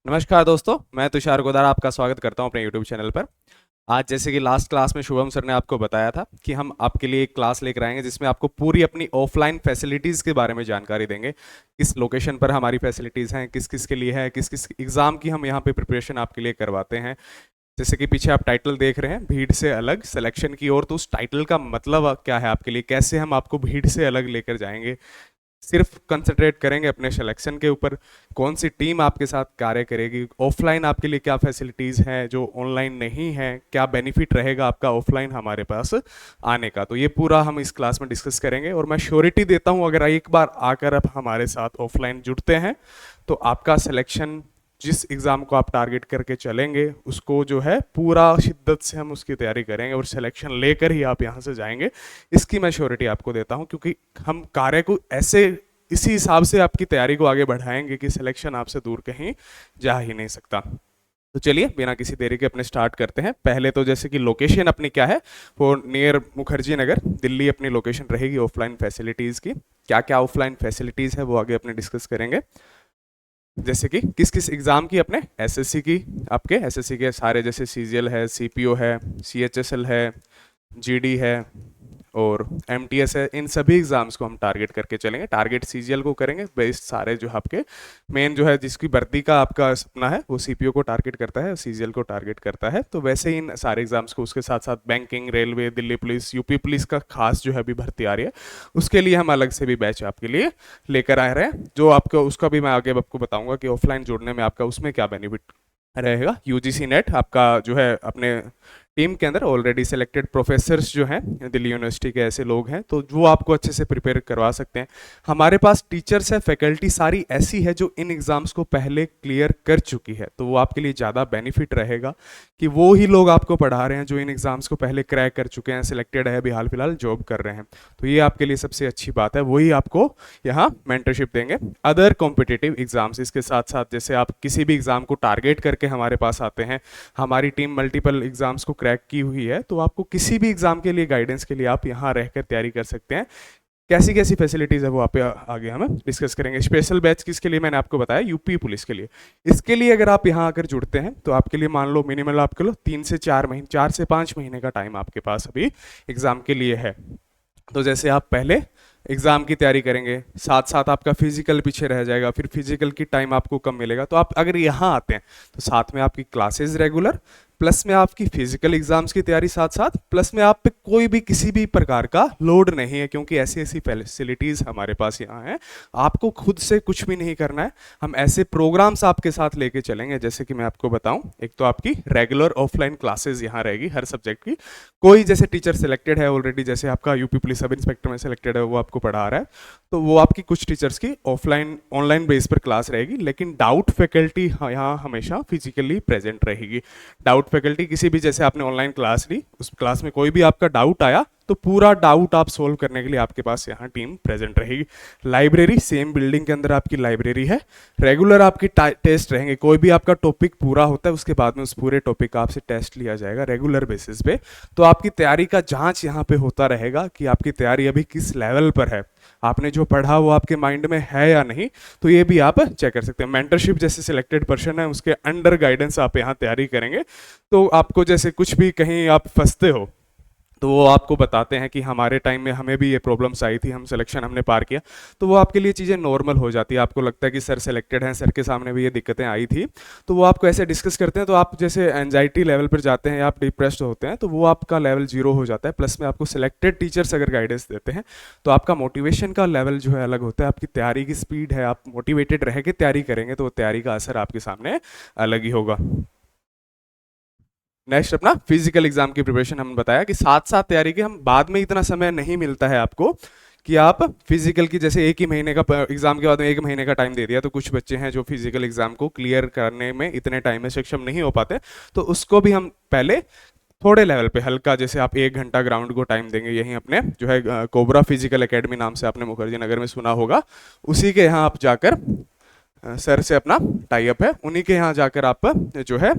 नमस्कार दोस्तों, मैं तुषार गोदार आपका स्वागत करता हूं अपने YouTube चैनल पर। आज जैसे कि लास्ट क्लास में शुभम सर ने आपको बताया था कि हम आपके लिए एक क्लास लेकर आएंगे जिसमें आपको पूरी अपनी ऑफलाइन फैसिलिटीज़ के बारे में जानकारी देंगे। किस लोकेशन पर हमारी फैसिलिटीज़ हैं, किस किस के लिए है, किस किस एग्ज़ाम की हम यहाँ पे प्रिपरेशन आपके लिए करवाते हैं। जैसे कि पीछे आप टाइटल देख रहे हैं, भीड़ से अलग सिलेक्शन की ओर, तो उस टाइटल का मतलब क्या है आपके लिए, कैसे हम आपको भीड़ से अलग लेकर जाएंगे। सिर्फ कंसंट्रेट करेंगे अपने सिलेक्शन के ऊपर, कौन सी टीम आपके साथ कार्य करेगी, ऑफलाइन आपके लिए क्या फैसिलिटीज़ हैं जो ऑनलाइन नहीं है, क्या बेनिफिट रहेगा आपका ऑफलाइन हमारे पास आने का। तो ये पूरा हम इस क्लास में डिस्कस करेंगे और मैं श्योरिटी देता हूँ अगर एक बार आकर आप हमारे साथ ऑफलाइन जुड़ते हैं तो आपका सिलेक्शन, जिस एग्ज़ाम को आप टारगेट करके चलेंगे उसको जो है पूरा शिद्दत से हम उसकी तैयारी करेंगे और सिलेक्शन लेकर ही आप यहाँ से जाएंगे। इसकी मैं श्योरिटी आपको देता हूँ क्योंकि हम कार्य को ऐसे इसी हिसाब से आपकी तैयारी को आगे बढ़ाएंगे कि सिलेक्शन आपसे दूर कहीं जा ही नहीं सकता। तो चलिए बिना किसी देरी के अपने स्टार्ट करते हैं। पहले तो जैसे कि लोकेशन अपनी क्या है, वो नियर मुखर्जी नगर दिल्ली अपनी लोकेशन रहेगी ऑफलाइन फैसिलिटीज़ की। क्या क्या ऑफलाइन फैसिलिटीज़ है वो आगे अपने डिस्कस करेंगे। जैसे कि किस किस एग्ज़ाम की, अपने एसएससी की, आपके एसएससी के सारे जैसे सीजीएल है, सीपीओ है, सीएचएसएल है, जीडी है और एमटीएस है, इन सभी एग्जाम्स को हम टारगेट करके चलेंगे। टारगेट सीजीएल को करेंगे, बेस्ट सारे जो आपके मेन जो है जिसकी भर्ती का आपका सपना है वो सीपीओ को टारगेट करता है, सीजीएल को टारगेट करता है। तो वैसे ही इन सारे एग्जाम्स को, उसके साथ साथ banking, railway, Delhi police, UP police का खास जो है अभी भर्ती आ रही है, उसके लिए हम अलग से भी बैच आपके लिए लेकर आ रहे हैं, जो आपको उसका भी मैं आगे आपको बताऊंगा कि ऑफलाइन जुड़ने में आपका उसमें क्या बेनिफिट रहेगा। यूजीसी नेट आपका जो है अपने टीम के अंदर ऑलरेडी सिलेक्टेड प्रोफेसर्स जो हैं दिल्ली यूनिवर्सिटी के ऐसे लोग हैं तो वो आपको अच्छे से प्रिपेयर करवा सकते हैं। हमारे पास टीचर्स है, फैकल्टी सारी ऐसी है जो इन एग्ज़ाम्स को पहले क्लियर कर चुकी है, तो वो आपके लिए ज़्यादा बेनिफिट रहेगा कि वो ही लोग आपको पढ़ा रहे हैं जो इन एग्ज़ाम्स को पहले क्रैक कर चुके हैं, सिलेक्टेड है, अभी हाल फिलहाल जॉब कर रहे हैं। तो ये आपके लिए सबसे अच्छी बात है, वही आपको यहाँ मेंटरशिप देंगे। अदर कॉम्पिटिटिव एग्जाम्स, इसके साथ साथ जैसे आप किसी भी एग्ज़ाम को टारगेट करके हमारे पास आते हैं, हमारी टीम मल्टीपल एग्जाम्स को क्रैक की हुई है, तो आपको किसी भी एग्जाम के लिए गाइडेंस के लिए आप यहाँ रहकर तैयारी कर सकते हैं। कैसी कैसी फैसिलिटीज़ है वो आप आगे हम डिस्कस करेंगे। स्पेशल बैच किसके लिए मैंने आपको बताया, यूपी पुलिस के लिए। इसके लिए अगर आप यहाँ आकर जुड़ते हैं तो आपके लिए मान लो मिनिमल आपके लो 3 से 4 महीने, 4 से 5 महीने का टाइम आपके पास अभी एग्ज़ाम के लिए है। तो जैसे आप पहले एग्ज़ाम की तैयारी करेंगे, साथ साथ आपका फिजिकल पीछे रह जाएगा, फिर फिजिकल की टाइम आपको कम मिलेगा, तो आप अगर यहाँ आते हैं तो साथ में आपकी क्लासेस रेगुलर, प्लस में आपकी फिजिकल एग्जाम्स की तैयारी साथ साथ, प्लस में आप पे कोई भी किसी भी प्रकार का लोड नहीं है क्योंकि ऐसी ऐसी फैसिलिटीज़ हमारे पास यहाँ हैं। आपको खुद से कुछ भी नहीं करना है, हम ऐसे प्रोग्राम्स आपके साथ लेके चलेंगे। जैसे कि मैं आपको बताऊं, एक तो आपकी रेगुलर ऑफलाइन क्लासेज यहाँ रहेगी हर सब्जेक्ट की। कोई जैसे टीचर सिलेक्टेड है ऑलरेडी, जैसे आपका यूपी पुलिस सब इंस्पेक्टर में सिलेक्टेड है, वो आपको पढ़ा रहा है, तो वो आपकी कुछ टीचर्स की ऑफलाइन ऑनलाइन बेस पर क्लास रहेगी, लेकिन डाउट फैकल्टी यहाँ हमेशा फिजिकली प्रेजेंट रहेगी। डाउट फैकल्टी किसी भी, जैसे आपने ऑनलाइन क्लास ली, उस क्लास में कोई भी आपका डाउट आया तो पूरा डाउट आप सोल्व करने के लिए आपके पास यहाँ टीम प्रेजेंट रहेगी। लाइब्रेरी, सेम बिल्डिंग के अंदर आपकी लाइब्रेरी है। रेगुलर आपकी टेस्ट रहेंगे, कोई भी आपका टॉपिक पूरा होता है उसके बाद में उस पूरे टॉपिक का आपसे टेस्ट लिया जाएगा रेगुलर बेसिस पे। तो आपकी तैयारी का जांच यहाँ पे होता रहेगा कि आपकी तैयारी अभी किस लेवल पर है, आपने जो पढ़ा वो आपके माइंड में है या नहीं, तो ये भी आप चेक कर सकते हैं। मेंटरशिप, जैसे सिलेक्टेड पर्सन है उसके अंडर गाइडेंस आप यहाँ तैयारी करेंगे, तो आपको जैसे कुछ भी कहीं आप फंसते हो तो वो आपको बताते हैं कि हमारे टाइम में हमें भी ये प्रॉब्लम्स आई थी, हम सिलेक्शन हमने पार किया, तो वो आपके लिए चीज़ें नॉर्मल हो जाती है। आपको लगता है कि सर सिलेक्टेड हैं, सर के सामने भी ये दिक्कतें आई थी, तो वो आपको ऐसे डिस्कस करते हैं, तो आप जैसे एंजाइटी लेवल पर जाते हैं, आप डिप्रेस्ड होते हैं, तो वो आपका लेवल 0 हो जाता है। प्लस में आपको सिलेक्टेड टीचर्स अगर गाइडेंस देते हैं तो आपका मोटिवेशन का लेवल जो है अलग होता है, आपकी तैयारी की स्पीड है, आप मोटिवेटेड रह के तैयारी करेंगे तो तैयारी का असर आपके सामने अलग ही होगा। नेक्स्ट अपना फिजिकल एग्जाम की प्रिपरेशन, हमने बताया कि साथ साथ तैयारी के, हम बाद में इतना समय नहीं मिलता है आपको कि आप फिजिकल की, जैसे एक ही महीने का एग्जाम के बाद में 1 महीने का टाइम दे दिया, तो कुछ बच्चे हैं जो फिजिकल एग्जाम को क्लियर करने में इतने टाइम में सक्षम नहीं हो पाते, तो उसको भी हम पहले थोड़े लेवल पे हल्का, जैसे आप 1 घंटा ग्राउंड को टाइम देंगे, यहीं अपने जो है कोबरा फिजिकल एकेडमी नाम से आपने मुखर्जी नगर में सुना होगा, उसी के यहाँ आप जाकर सर से अपना टाई अप है, उन्हीं के यहाँ जाकर आप जो है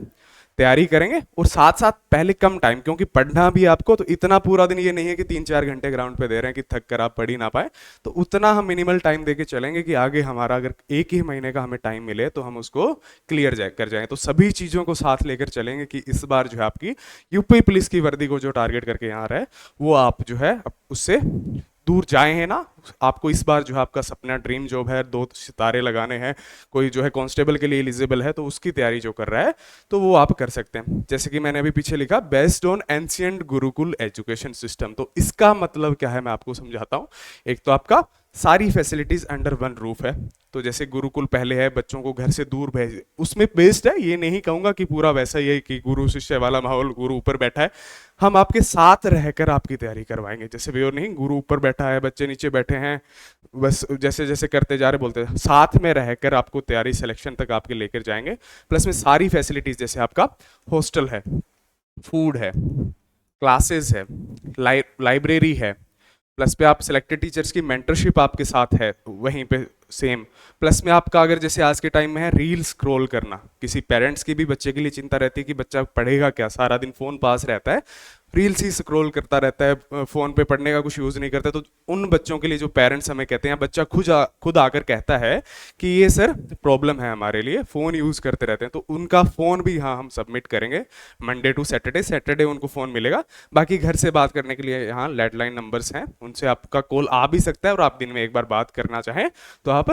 तैयारी करेंगे और साथ साथ पहले कम टाइम, क्योंकि पढ़ना भी आपको तो इतना पूरा दिन ये नहीं है कि 3-4 घंटे ग्राउंड पे दे रहे हैं कि थक कर आप पढ़ ही ना पाए, तो उतना हम मिनिमल टाइम दे के चलेंगे कि आगे हमारा अगर एक ही महीने का हमें टाइम मिले तो हम उसको क्लियर कर जाएं। तो सभी चीज़ों को साथ लेकर चलेंगे कि इस बार जो है आपकी यूपी पुलिस की वर्दी को जो टारगेट करके यहाँ रहा है वो आप जो है उससे दूर जाए हैं ना। आपको इस बार जो है आपका सपना ड्रीम जॉब है, 2 सितारे लगाने हैं, कोई जो है कांस्टेबल के लिए एलिजिबल है तो उसकी तैयारी जो कर रहा है तो वो आप कर सकते हैं। जैसे कि मैंने अभी पीछे लिखा based on ancient Gurukul education system, तो इसका मतलब क्या है मैं आपको समझाता हूँ। एक तो आपका सारी फैसिलिटीज अंडर वन रूफ है, तो जैसे गुरुकुल पहले है बच्चों को घर से दूर भेज, उसमें बेस्ड है, ये नहीं कहूंगा कि पूरा वैसा ही है कि गुरु शिष्य वाला माहौल, गुरु ऊपर बैठा है। हम आपके साथ रहकर आपकी तैयारी करवाएंगे, जैसे भी और नहीं गुरु ऊपर बैठा है बच्चे नीचे बैठे हैं, बस जैसे जैसे करते जा रहे बोलते हैं, साथ में रहकर आपको तैयारी सिलेक्शन तक आपके लेकर जाएंगे। प्लस में सारी फैसिलिटीज जैसे आपका हॉस्टल है, फूड है, क्लासेस है, लाइब्रेरी है, प्लस पे आप सिलेक्टेड टीचर्स की मेंटरशिप आपके साथ है वहीं पे सेम। प्लस में आपका अगर जैसे आज के टाइम में है रील स्क्रॉल करना, किसी पेरेंट्स की भी बच्चे के लिए चिंता रहती है कि बच्चा पढ़ेगा क्या, सारा दिन फोन पास रहता है, रील्स ही स्क्रॉल करता रहता है, फोन पे पढ़ने का कुछ यूज नहीं करता, तो उन बच्चों के लिए जो पेरेंट्स हमें कहते हैं, बच्चा खुद आकर कहता है कि ये सर प्रॉब्लम है हमारे लिए, फोन यूज करते रहते हैं, तो उनका फोन भी यहाँ हम सबमिट करेंगे मंडे टू सैटरडे। सैटरडे उनको फोन मिलेगा, बाकी घर से बात करने के लिए यहाँ लैंडलाइन नंबर्स हैं, उनसे आपका कॉल आ भी सकता है और आप दिन में एक बार बात करना चाहें तो आप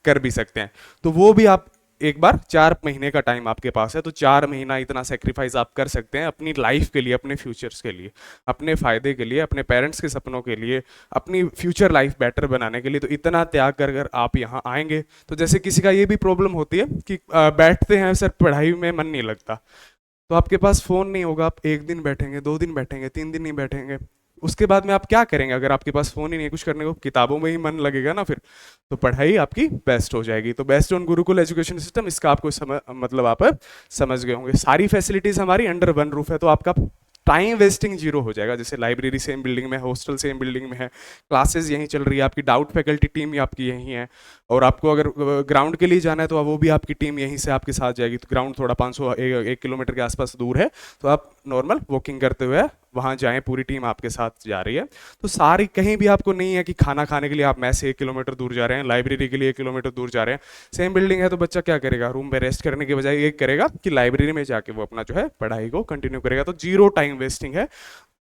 कर भी सकते हैं। तो वो भी आप एक बार 4 महीने का टाइम आपके पास है, तो 4 महीना इतना सेक्रीफाइस आप कर सकते हैं अपनी लाइफ के लिए, अपने फ्यूचर्स के लिए, अपने फायदे के लिए, अपने पेरेंट्स के सपनों के लिए, अपनी फ्यूचर लाइफ बेटर बनाने के लिए। तो इतना त्याग कर अगर आप यहाँ आएंगे, तो जैसे किसी का ये भी प्रॉब्लम होती है कि बैठते हैं सर पढ़ाई में मन नहीं लगता, तो आपके पास फोन नहीं होगा, आप 1 दिन बैठेंगे, 2 दिन बैठेंगे, 3 दिन नहीं बैठेंगे, उसके बाद में आप क्या करेंगे? अगर आपके पास फोन ही नहीं है कुछ करने को, किताबों में ही मन लगेगा ना, फिर तो पढ़ाई आपकी बेस्ट हो जाएगी। तो best on Gurukul education system, इसका आपको मतलब आप समझ गए होंगे। सारी फैसिलिटीज हमारी अंडर वन रूफ है, तो आपका टाइम वेस्टिंग जीरो हो जाएगा। जैसे लाइब्रेरी सेम बिल्डिंग में है, हॉस्टल सेम बिल्डिंग में है, क्लासेस यहीं चल रही है, आपकी डाउट फैकल्टी टीम आपकी यहीं है, और आपको अगर ग्राउंड के लिए जाना है तो वो भी आपकी टीम यहीं से आपके साथ जाएगी। तो ग्राउंड थोड़ा 1 किलोमीटर के आसपास दूर है, तो आप नॉर्मल वॉकिंग करते हुए वहाँ जाएं, पूरी टीम आपके साथ जा रही है। तो सारी कहीं भी आपको नहीं है कि खाना खाने के लिए आप मैस से 1 किलोमीटर दूर जा रहे हैं, लाइब्रेरी के लिए 1 किलोमीटर दूर जा रहे हैं, सेम बिल्डिंग है, तो बच्चा क्या करेगा, रूम में रेस्ट करने के बजाय ये करेगा कि लाइब्रेरी में जाके वो अपना जो है पढ़ाई को कंटिन्यू करेगा। तो जीरो टाइम वेस्टिंग है।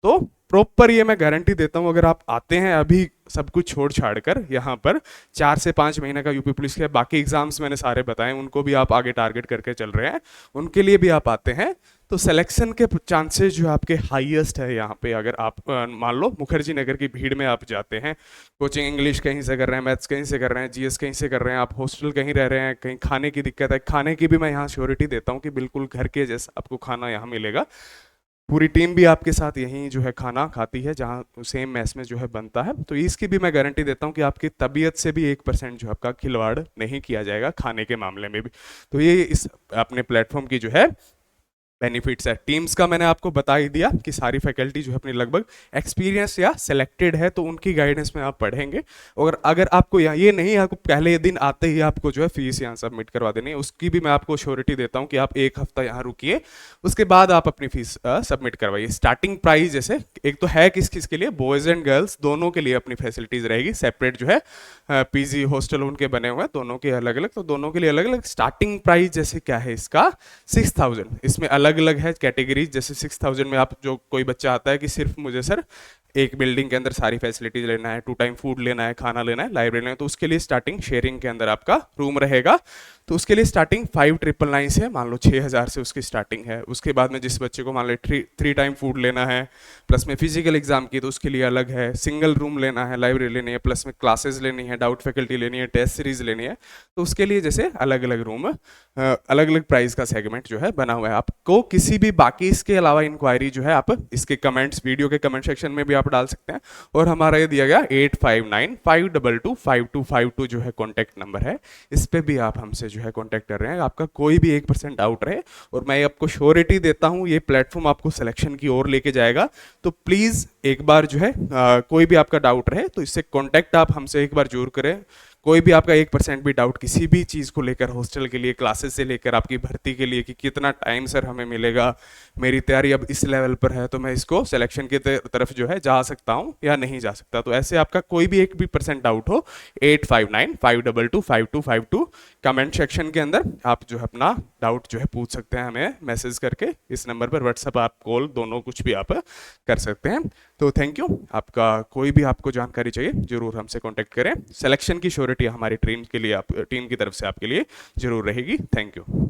तो प्रॉपर ये मैं गारंटी देता हूँ, अगर आप आते हैं अभी सब कुछ छोड़ छाड़ कर यहाँ पर, 4 से 5 महीने का यूपी पुलिस के बाकी एग्जाम्स मैंने सारे बताए, उनको भी आप आगे टारगेट करके चल रहे हैं, उनके लिए भी आप आते हैं, तो सिलेक्शन के चांसेस जो आपके हाईएस्ट है यहाँ पे। अगर आप मान लो मुखर्जी नगर की भीड़ में आप जाते हैं, कोचिंग इंग्लिश कहीं से कर रहे हैं, मैथ्स कहीं से कर रहे हैं, जीएस कहीं से कर रहे हैं, आप हॉस्टल कहीं रह रहे हैं, कहीं खाने की दिक्कत है, खाने की भी मैं यहाँ श्योरिटी देता हूँ कि बिल्कुल घर के जैसा आपको खाना यहाँ मिलेगा। पूरी टीम भी आपके साथ यहीं जो है खाना खाती है, जहाँ सेम मैस में जो है बनता है। तो इसकी भी मैं गारंटी देता हूँ कि आपकी तबीयत से भी 1% जो आपका खिलवाड़ नहीं किया जाएगा खाने के मामले में भी। तो ये इस अपने प्लेटफॉर्म की जो है बेनिफिट्स है। टीम्स का मैंने आपको बता ही दिया कि सारी फैकल्टी जो है अपनी लगभग एक्सपीरियंस या सिलेक्टेड है, तो उनकी गाइडेंस में आप पढ़ेंगे। और अगर आपको यहाँ ये नहीं आपको पहले दिन आते ही आपको जो है फीस यहाँ सबमिट करवा देनी है, उसकी भी मैं आपको श्योरिटी देता हूँ कि आप 1 हफ्ता यहाँ रुकिए, उसके बाद आप अपनी फीस सबमिट करवाइए। स्टार्टिंग प्राइस जैसे एक तो है किस किस के लिए, बॉयज़ एंड गर्ल्स दोनों के लिए अपनी फैसिलिटीज़ रहेगी, सेपरेट जो है पीजी हॉस्टल उनके बने हुए हैं, दोनों के अलग अलग, तो दोनों के लिए अलग अलग। स्टार्टिंग प्राइस जैसे क्या है इसका 6000, इसमें अलग अलग है कैटेगरीज। जैसे 6000 में आप जो कोई बच्चा आता है कि सिर्फ मुझे सर एक बिल्डिंग के अंदर सारी फैसिलिटीज लेना है, 2 टाइम फूड लेना है, खाना लेना है, लाइब्रेरी लेना है, तो उसके लिए स्टार्टिंग शेयरिंग के अंदर आपका रूम रहेगा, तो उसके लिए स्टार्टिंग 5999 से मान लो 6000 से उसकी स्टार्टिंग है। उसके बाद में जिस बच्चे को मान लो 3 टाइम फूड लेना है, प्लस में फिजिकल एग्जाम की, तो उसके लिए अलग है, सिंगल रूम लेना है, लाइब्रेरी लेनी है, प्लस में क्लासेस लेनी है, डाउट फैकल्टी लेनी है, टेस्ट सीरीज लेनी है, तो उसके लिए जैसे अलग अलग रूम, अलग अलग प्राइस का सेगमेंट जो है बना हुआ है। आपको किसी भी बाकी इसके अलावा इंक्वायरी जो है आप इसके कमेंट्स, वीडियो के कमेंट सेक्शन में भी आप डाल सकते हैं। और हमारा ये दिया गया 8595225252 जो है कॉन्टैक्ट नंबर है, इस पे भी आप हमसे जो है कॉन्टैक्ट कर रहे हैं। आपका कोई भी 1% डाउट रहे, और मैं आपको श्योरिटी देता हूँ ये प्लेटफॉर्म आपको सिलेक्शन की ओर लेके जाएगा। तो प्लीज़ एक बार जो है कोई भी आपका डाउट रहे तो इससे कॉन्टैक्ट आप हमसे एक बार जरूर करें। कोई भी आपका 1% भी डाउट किसी भी चीज़ को लेकर, हॉस्टल के लिए, क्लासेस से लेकर आपकी भर्ती के लिए कि कितना टाइम सर हमें मिलेगा, मेरी तैयारी अब इस लेवल पर है तो मैं इसको सिलेक्शन की तरफ जो है जा सकता हूँ या नहीं जा सकता, तो ऐसे आपका कोई भी 1% डाउट हो 8595225252 कमेंट सेक्शन के अंदर आप जो है अपना डाउट जो है पूछ सकते हैं हमें मैसेज करके। इस नंबर पर व्हाट्सअप, आप कॉल, दोनों कुछ भी आप कर सकते हैं। तो थैंक यू। आपका कोई भी आपको जानकारी चाहिए जरूर हमसे कांटेक्ट करें। सिलेक्शन की श्योरिटी हमारी टीम के लिए, टीम की तरफ से आपके लिए जरूर रहेगी। Thank you.